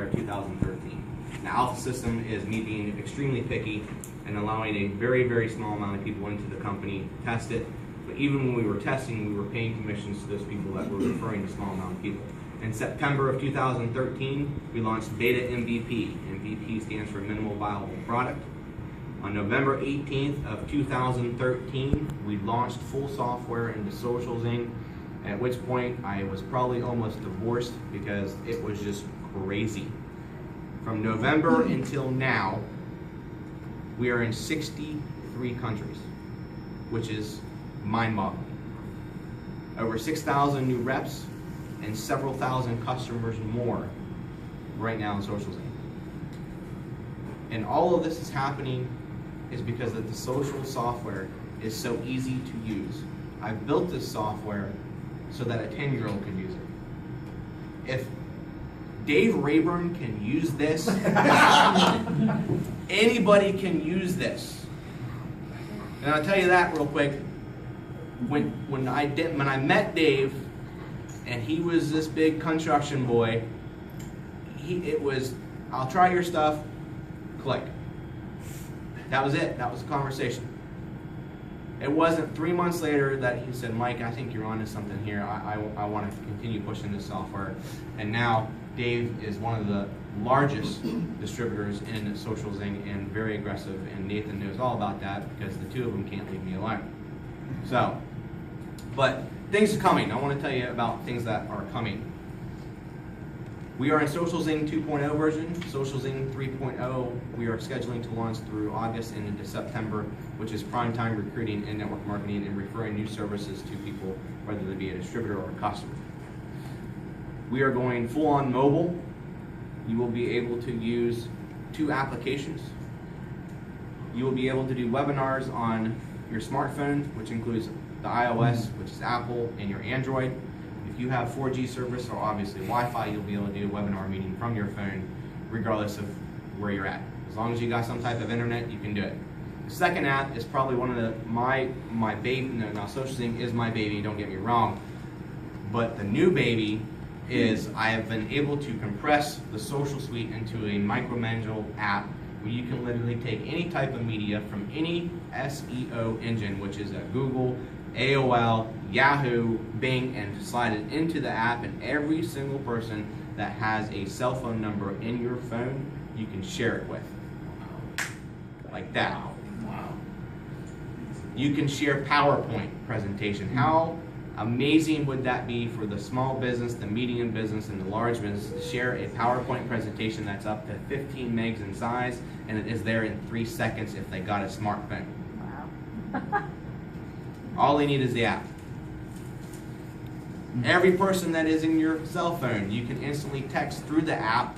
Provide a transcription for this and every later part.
of 2013. Now, alpha system is me being extremely picky and allowing a very, very small amount of people into the company to test it. But even when we were testing, we were paying commissions to those people that were referring to small amount of people. In September of 2013, we launched Beta MVP. MVP stands for Minimal Viable Product. On November 18th of 2013, we launched full software into SocialZing, at which point I was probably almost divorced because it was just crazy. From November until now, we are in 63 countries, which is mind-boggling. Over 6,000 new reps and several thousand customers more right now in SocialZing. And all of this is happening is because that the social software is so easy to use. I've built this software so that a 10-year-old can use it. If Dave Rayburn can use this, anybody can use this. And I'll tell you that real quick. When I met Dave, and he was this big construction boy, it was, I'll try your stuff, click. That was it. That was the conversation. It wasn't 3 months later that he said, Mike, I think you're onto something here. I want to continue pushing this software. And now Dave is one of the largest distributors in SocialZing and very aggressive, and Nathan knows all about that because the two of them can't leave me alone. So, but things are coming. I want to tell you about things that are coming. We are in SocialZing 2.0 version. SocialZing 3.0, we are scheduling to launch through August and into September, which is prime time recruiting and network marketing and referring new services to people, whether they be a distributor or a customer. We are going full on mobile. You will be able to use 2 applications. You will be able to do webinars on your smartphone, which includes the iOS, which is Apple, and your Android. If you have 4G service or obviously Wi-Fi, you'll be able to do a webinar meeting from your phone regardless of where you're at. As long as you got some type of internet, you can do it. The second app is probably one of my baby. Now SocialZing is my baby, don't get me wrong. But the new baby is I have been able to compress the social suite into a micro-manageable app where you can literally take any type of media from any SEO engine, which is a Google, AOL, Yahoo, Bing, and slide it into the app, and every single person that has a cell phone number in your phone, you can share it with. Like that. Wow. You can share PowerPoint presentation. How amazing would that be for the small business, the medium business, and the large business to share a PowerPoint presentation that's up to 15 megs in size, and it is there in 3 seconds if they got a smartphone. Wow. All they need is the app. Every person that is in your cell phone, you can instantly text through the app,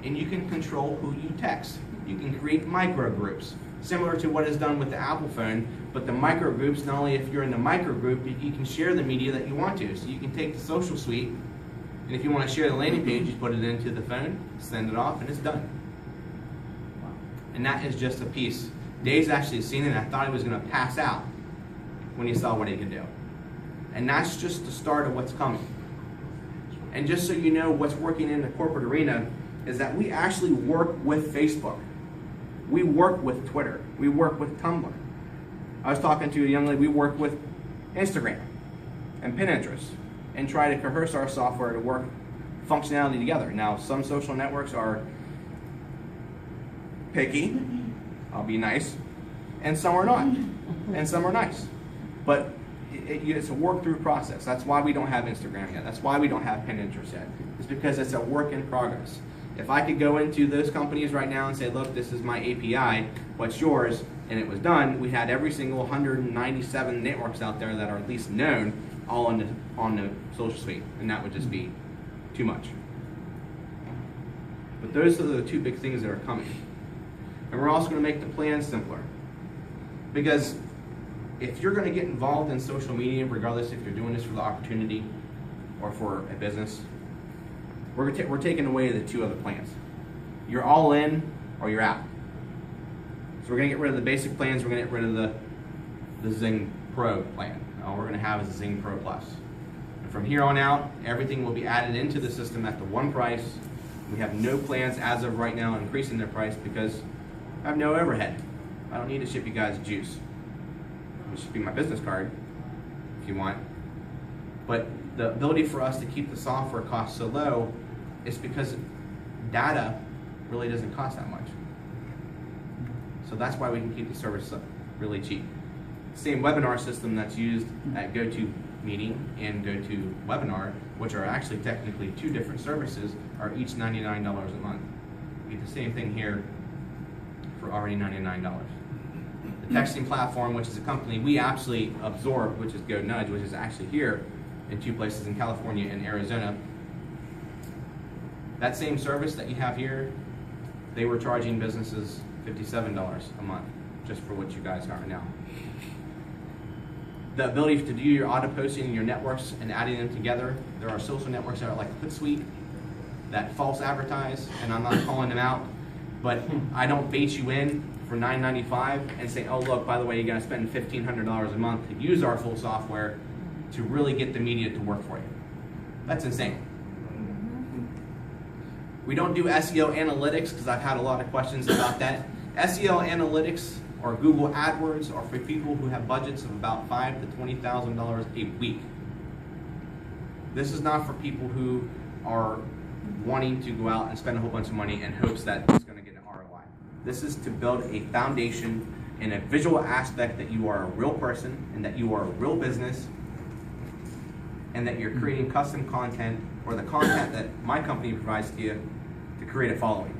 and you can control who you text. You can create micro groups, similar to what is done with the Apple phone, but the micro groups, not only if you're in the micro group, you can share the media that you want to. So you can take the social suite, and if you want to share the landing page, you put it into the phone, send it off, and it's done. And that is just a piece. Dave's actually seen it, and I thought he was going to pass out when he saw what he could do. And that's just the start of what's coming. And just so you know, what's working in the corporate arena is that we actually work with Facebook. We work with Twitter. We work with Tumblr. I was talking to a young lady, we work with Instagram and Pinterest and try to coerce our software to work functionality together. Now, some social networks are picky, I'll be nice, and some are not, and some are nice. But it's a work-through process. That's why we don't have Instagram yet. That's why we don't have Pinterest yet. It's because it's a work in progress. If I could go into those companies right now and say, look, this is my API, what's yours, and it was done, we had every single 197 networks out there that are at least known all on the social suite, and that would just be too much. But those are the 2 big things that are coming. And we're also going to make the plan simpler. Because if you're going to get involved in social media, regardless if you're doing this for the opportunity or for a business, we're taking away the 2 other plans. You're all in or you're out. So we're going to get rid of the basic plans. We're going to get rid of the Zing Pro plan. All we're going to have is a Zing Pro Plus. And from here on out, everything will be added into the system at the one price, We have no plans as of right now increasing their price because I have no overhead. I don't need to ship you guys juice. I'll ship you my business card if you want. But the ability for us to keep the software cost so low is because data really doesn't cost that much. So that's why we can keep the service really cheap. Same webinar system that's used at GoToMeeting and GoToWebinar, which are actually technically two different services, are each $99 a month. We get the same thing here for already $99. The texting platform, which is a company we absolutely absorbed, which is GoNudge, which is actually here in two places in California and Arizona. That same service that you have here, they were charging businesses $57 a month just for what you guys are now. The ability to do your auto posting in your networks and adding them together. There are social networks that are like Hootsuite that false advertise, and I'm not calling them out, but I don't bait you in for $9.95 and say, oh look, by the way, you're gonna spend $1,500 a month to use our full software to really get the media to work for you. That's insane. We don't do SEO analytics because I've had a lot of questions about that. SEO analytics or Google AdWords are for people who have budgets of about $5,000 to $20,000 a week. This is not for people who are wanting to go out and spend a whole bunch of money in hopes that it's going to get an ROI. This is to build a foundation and a visual aspect that you are a real person and that you are a real business and that you're creating custom content or the content that my company provides to you to create a following.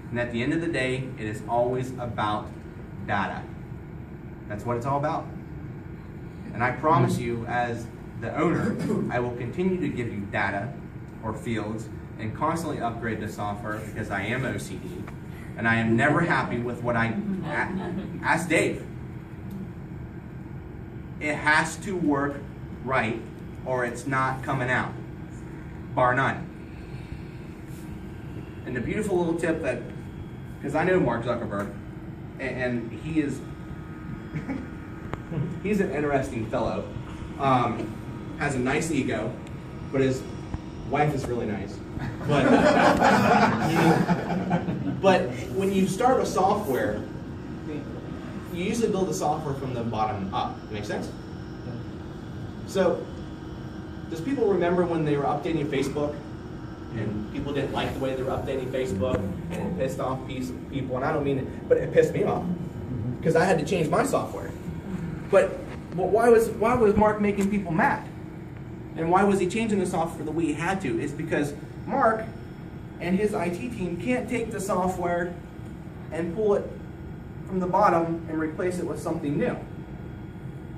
And at the end of the day, it is always about data. That's what it's all about. And I promise you, as the owner, I will continue to give you data or fields and constantly upgrade the software because I am OCD and I am never happy with what I ask Dave. It has to work right or it's not coming out, bar none. And the beautiful little tip that, because I know Mark Zuckerberg, and he is, he's an interesting fellow, has a nice ego, but his wife is really nice. But when you start a software, you usually build the software from the bottom up. Make sense? So, does people remember when they were updating Facebook and people didn't like the way they were updating Facebook and it pissed off people, and I don't mean it, but it pissed me off because I had to change my software. But why was Mark making people mad? And why was he changing the software the way he had to? It's because Mark and his IT team can't take the software and pull it from the bottom and replace it with something new.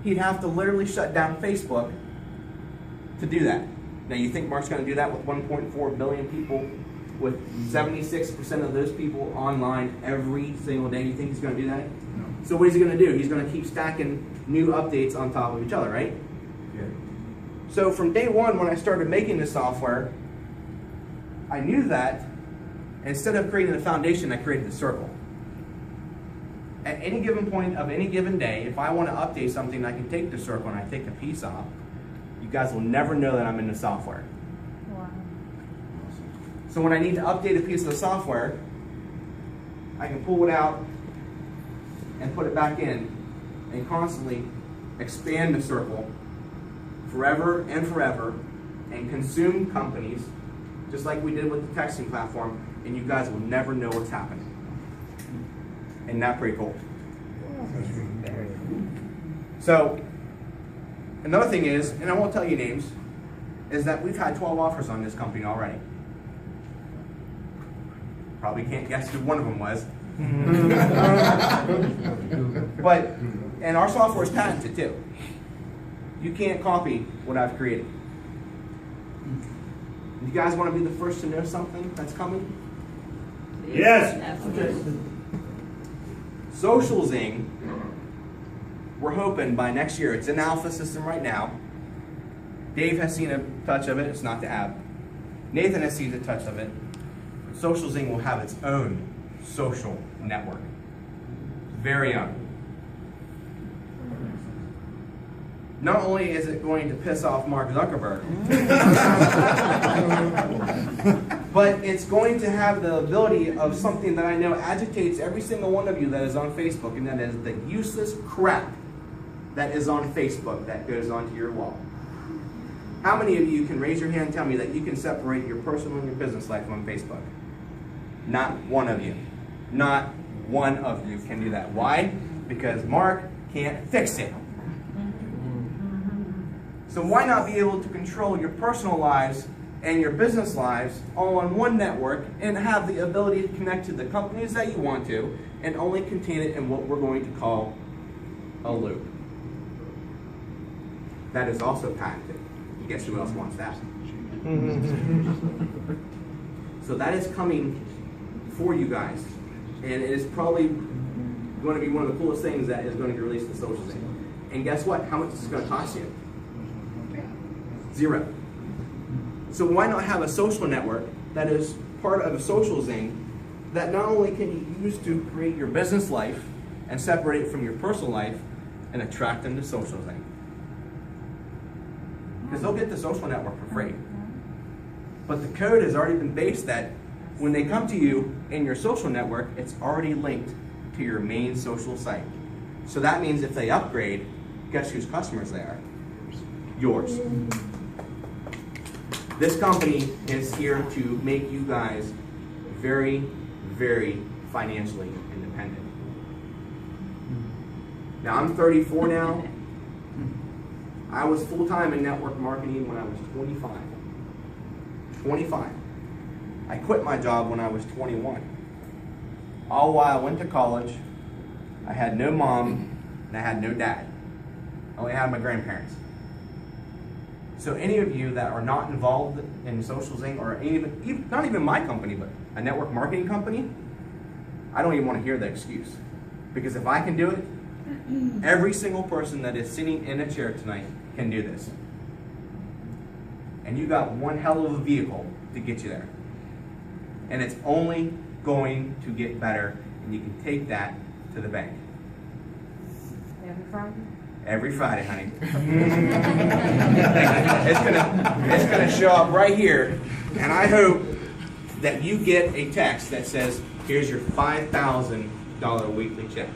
He'd have to literally shut down Facebook to do that. Now you think Mark's going to do that with 1.4 billion people, with 76% of those people online every single day? You think he's going to do that? No. So what is he going to do? He's going to keep stacking new updates on top of each other, right? Yeah. So from day one when I started making this software, I knew that instead of creating the foundation, I created the circle. At any given point of any given day, if I want to update something, I can take the circle and I take a piece off. You guys will never know that I'm in the software. Wow. So when I need to update a piece of the software, I can pull it out and put it back in and constantly expand the circle forever and forever and consume companies just like we did with the texting platform, and you guys will never know what's happening. Isn't that pretty cool? So, another thing is, and I won't tell you names, is that we've had 12 offers on this company already. Probably can't guess who one of them was. But, and our software is patented too. You can't copy what I've created. You guys want to be the first to know something that's coming? Yes. Okay. SocialZing, we're hoping by next year. It's in alpha system right now. Dave has seen a touch of it. It's not the app. Nathan has seen a touch of it. SocialZing will have its own social network. Very own. Not only is it going to piss off Mark Zuckerberg, But it's going to have the ability of something that I know agitates every single one of you that is on Facebook, and that is the useless crap that is on Facebook that goes onto your wall. How many of you can raise your hand and tell me that you can separate your personal and your business life on Facebook? Not one of you. Not one of you can do that. Why? Because Mark can't fix it. So why not be able to control your personal lives and your business lives all on one network and have the ability to connect to the companies that you want to and only contain it in what we're going to call a loop. That is also patented. Guess who else wants that? So that is coming for you guys. And it is probably going to be one of the coolest things that is going to be released in SocialZing. And guess what? How much is it going to cost you? $0. So why not have a social network that is part of a SocialZing that not only can you use to create your business life and separate it from your personal life and attract them to SocialZing? Because they'll get the social network for free. But the code has already been based that when they come to you in your social network, it's already linked to your main social site. So that means if they upgrade, guess whose customers they are? Yours. This company is here to make you guys very, very financially independent. Now I'm 34 now. I was full-time in network marketing when I was 25. 25. I quit my job when I was 21. All while I went to college, I had no mom, and I had no dad. I only had my grandparents. So any of you that are not involved in SocialZing, or even not even my company, but a network marketing company, I don't even want to hear the excuse. Because if I can do it, every single person that is sitting in a chair tonight can do this. And you got one hell of a vehicle to get you there. And it's only going to get better, and you can take that to the bank. Every Friday? Every Friday, honey. it's gonna show up right here, and I hope that you get a text that says, here's your $5,000 weekly check.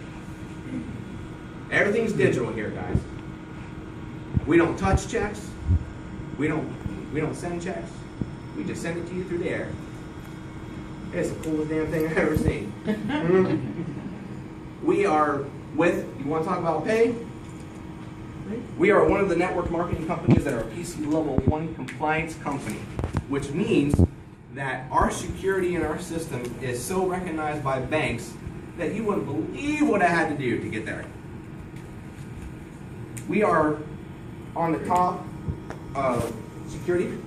Everything's digital here, guys. We don't touch checks. We don't send checks. We just send it to you through the air. It's the coolest damn thing I've ever seen. We are you want to talk about pay? We are one of the network marketing companies that are a PC level 1 compliance company, which means that our security in our system is so recognized by banks that you wouldn't believe what I had to do to get there. We are on the top of security.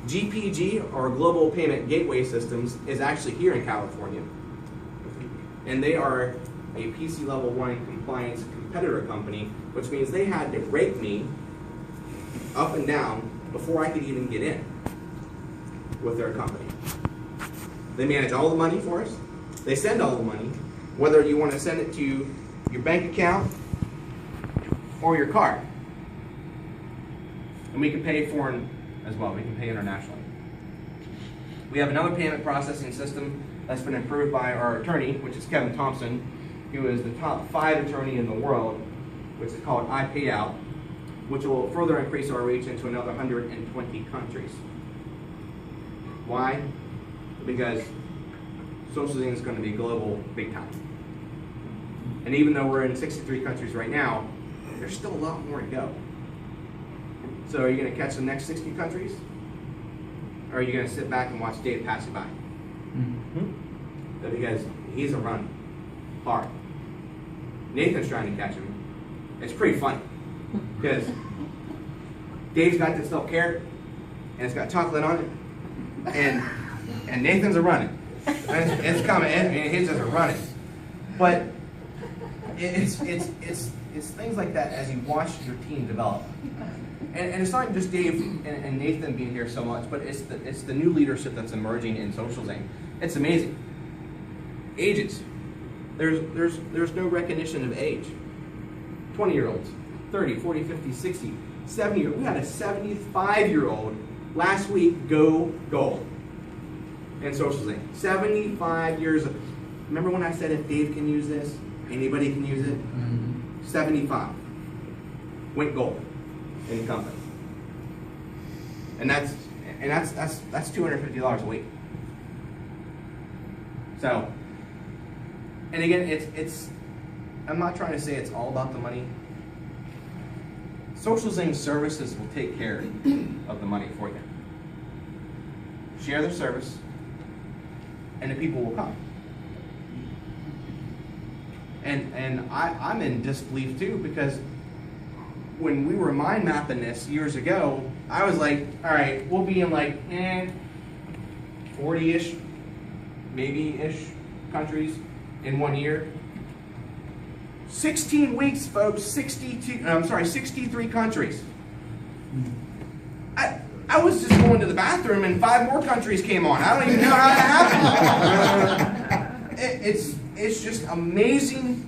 GPG, or Global Payment Gateway Systems, is actually here in California. And they are a PC level 1 compliance competitor company, which means they had to rate me up and down before I could even get in with their company. They manage all the money for us. They send all the money, whether you want to send it to your bank account or your card. And we can pay foreign as well. We can pay internationally. We have another payment processing system that's been approved by our attorney, which is Kevin Thompson, who is the top 5 attorney in the world, which is called iPayout, which will further increase our reach into another 120 countries. Why? Because SocialZing is going to be global big time. And even though we're in 63 countries right now, there's still a lot more to go. So are you going to catch the next 60 countries? Or are you going to sit back and watch Dave pass you by? Mm-hmm. Because he's a run hard. Nathan's trying to catch him. It's pretty funny. Because Dave's got this little carrot, and it's got chocolate on it, and Nathan's a running. It's coming, and he's just a running. But it's things like that as you watch your team develop. And it's not just Dave and Nathan being here so much, but it's the new leadership that's emerging in SocialZing. It's amazing. Ages. There's no recognition of age. 20-year-olds, 30, 40, 50, 60, 70-year-olds. We had a 75-year-old last week go gold in SocialZing. 75 years of, remember when I said if Dave can use this, anybody can use it? 75 went gold in the company. And that's $250 a week. So, and again, it's I'm not trying to say it's all about the money. SocialZing services will take care of the money for you. Share their service, and the people will come. And I'm in disbelief too, because when we were mind mapping this years ago, I was like, all right, we'll be in like 40-ish, maybe-ish countries in 1 year. 16 weeks, folks, 63 countries. I was just going to the bathroom and 5 more countries came on. I don't even know how that happened. It's just amazing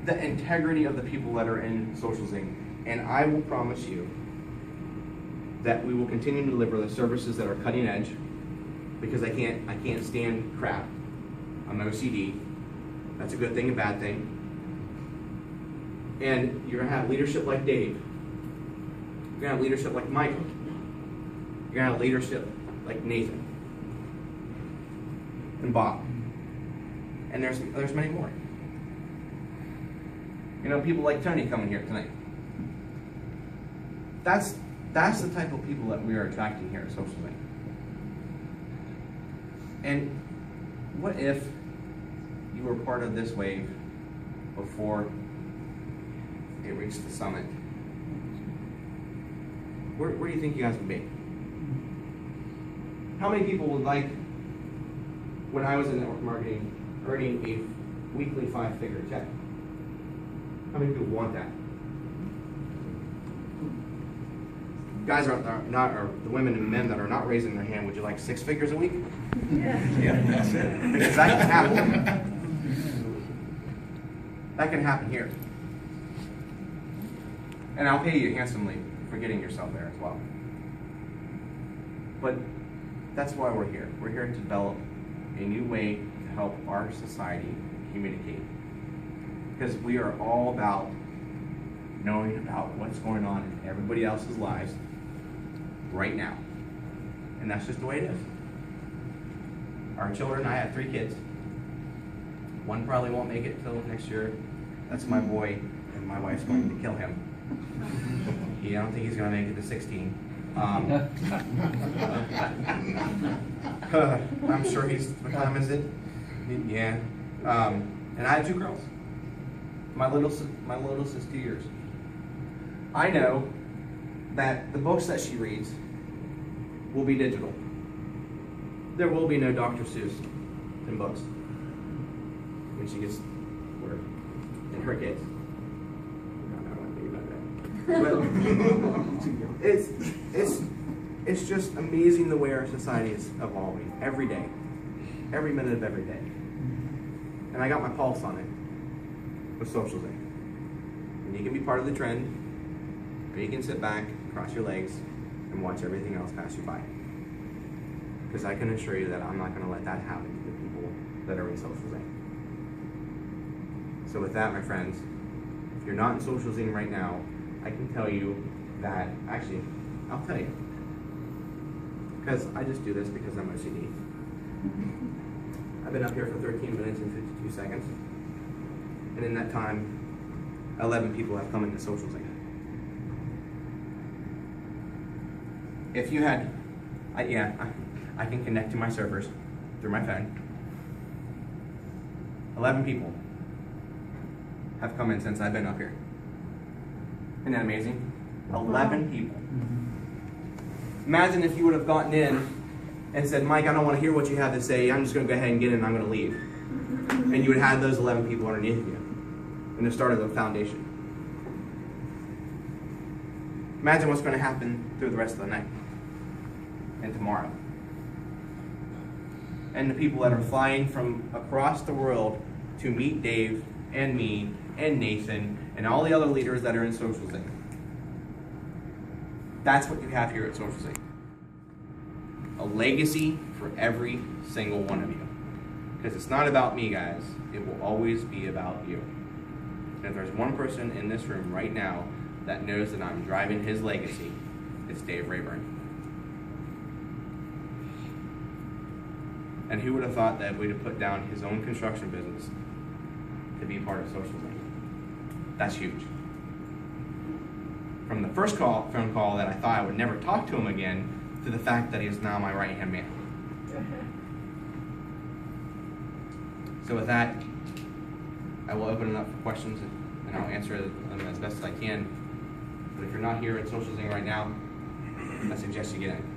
the integrity of the people that are in SocialZing. And I will promise you that we will continue to deliver the services that are cutting edge, because I can't stand crap. I'm OCD. That's a good thing, a bad thing. And you're gonna have leadership like Dave. You're gonna have leadership like Michael. You're gonna have leadership like Nathan and Bob. And there's many more. You know, people like Tony coming here tonight. That's the type of people that we are attracting here at SocialZing. And what if you were part of this wave before it reached the summit? Where do you think you guys would be? How many people would like, when I was in network marketing, earning a weekly 5-figure check? How many people want that? Guys are not, or the women and men that are not raising their hand, would you like 6 figures a week? Yeah, that's it. Because that can happen. That can happen here. And I'll pay you handsomely for getting yourself there as well. But that's why we're here. We're here to develop a new way to help our society communicate. Because we are all about knowing about what's going on in everybody else's lives right now. And that's just the way it is. Our children, I have 3 kids. One probably won't make it till next year. That's my boy, and my wife's going to kill him. I don't think he's going to make it to 16. I'm sure he's, what time is it? Yeah. And I have 2 girls. My littlest is 2 years. I know that the books that she reads will be digital. There will be no Dr. Seuss in books when she gets word. And her kids. But it's just amazing the way our society is evolving every day, every minute of every day. And I got my pulse on it with SocialZing. And you can be part of the trend, or you can sit back, cross your legs, and watch everything else pass you by. Because I can assure you that I'm not going to let that happen to the people that are in SocialZing. So with that, my friends, if you're not in SocialZing right now, I can tell you that, actually, I'll tell you. Because I just do this because I'm OCD. I've been up here for 13 minutes and 52 seconds. And in that time, 11 people have come into SocialZing. If you had, I can connect to my servers through my phone. 11 people have come in since I've been up here. Isn't that amazing? 11 people. Imagine if you would have gotten in and said, Mike, I don't want to hear what you have to say. I'm just going to go ahead and get in and I'm going to leave. And you would have had those 11 people underneath you and the start of the foundation. Imagine what's going to happen through the rest of the night and tomorrow. And the people that are flying from across the world to meet Dave and me and Nathan and all the other leaders that are in SocialZing. That's what you have here at SocialZing. a legacy for every single one of you. Because it's not about me, guys. It will always be about you. And if there's one person in this room right now that knows that I'm driving his legacy, it's Dave Rayburn. And who would have thought that we'd have put down his own construction business to be part of SocialZing? That's huge. From the first phone call that I thought I would never talk to him again, to the fact that he is now my right-hand man. So with that, I will open it up for questions and I'll answer them as best as I can. But if you're not here at SocialZing right now, I suggest you get in.